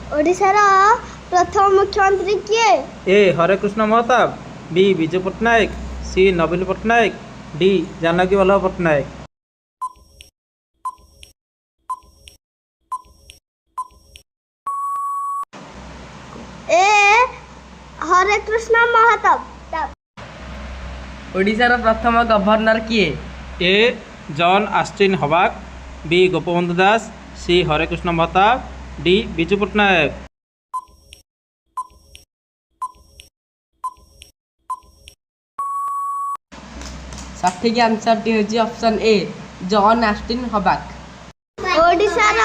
ओडिशार प्रथम मुख्यमंत्री किए? ए हरेकृष्ण महताब, बी विजु पट्टनायक, सी नवीन पट्टनायक, डी जानकी वल्लभ पट्टनायक। ए हरे कृष्ण महताब। ओडिशार प्रथम गवर्नर किए? ए जॉन ऑस्टिन हवाक, बी गोपबंधु दास, सी हरेकृष्ण महताब, डी विजु पट्टनायक। सठिक आंसर टी होची ऑप्शन ए जॉन ऑस्टिन हवाक। ओडिशार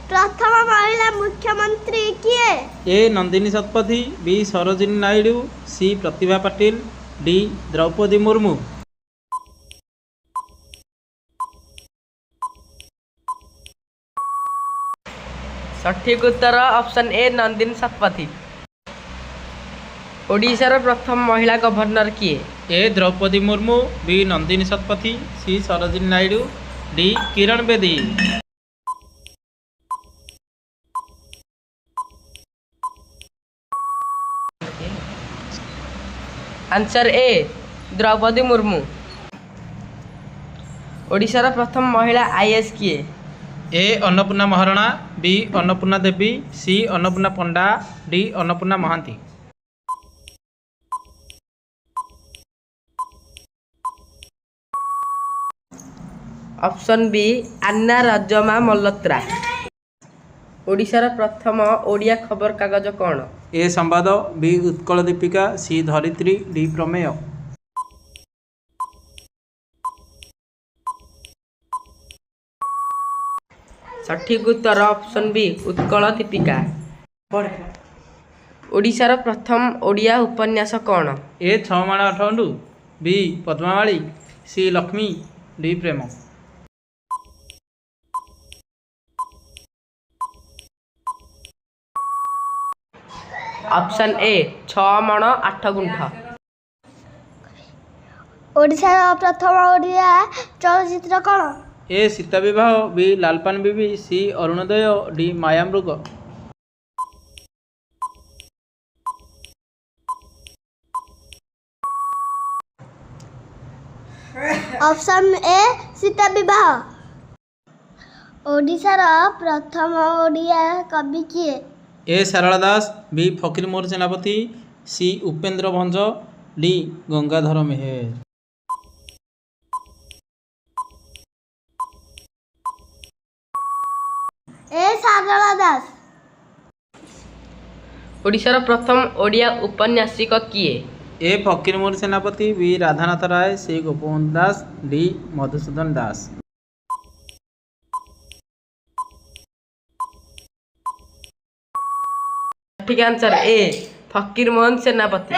प्रथम महिला मुख्यमंत्री किए? ए नंदिनी शतपथी, बी सरोजिनी नायडू, सी प्रतिभा पाटिल, डी द्रौपदी मुर्मू। सठिक उत्तर ऑप्शन ए नंदिनी शतपथी। ओडिशार प्रथम महिला गवर्नर किए? A Draupadi Murmu, B Nandini Satpathy, C Sarojini Naidu, D Kiran Bedi. Answer A Draupadi Murmu. ओडिशार प्रथम महिला आईएएस किए? A Annapurna Maharana, B Annapurna Devi, C Annapurna Panda, D Annapurna Mahanti. Option B Anna Rajam Malhotra. ओडिशार प्रथम ओडिया खबर कागज कौन? A Sambad, B Utkal Dipika, C Dharitri, D Prameya. सठिक उत्तर ऑप्शन बी उत्कल दीपिका। ओडिशार प्रथम ओडिया उपन्यास कौन? ए छमाण Athaguntha, B Padmavali, C Lakshmi, D Prem. Option A 6 मण 8 गुंठ। ओडिशार प्रथम ओडिया चलचित्र कौन? A Sita Vivah, B Lalpan Bibi, C Arunodaya, D Mayamriga. Option A Sita Vivah. ओडिशार प्रथम ओडिया कवि किए? ए सारला दास, बी फकीर मोहन सेनापति, सी उपेंद्र भंज, डी गंगाधर मेहेर। ए सारला दास। ओडिशार प्रथम ओडिया उपन्यासिक किए? ए फकीर मोहन सेनापति, बी राधानाथ राय, सी गोपबंधु दास, डी मधुसूदन दास। ठीक आंसर ए फकीर मोहन सेनापति।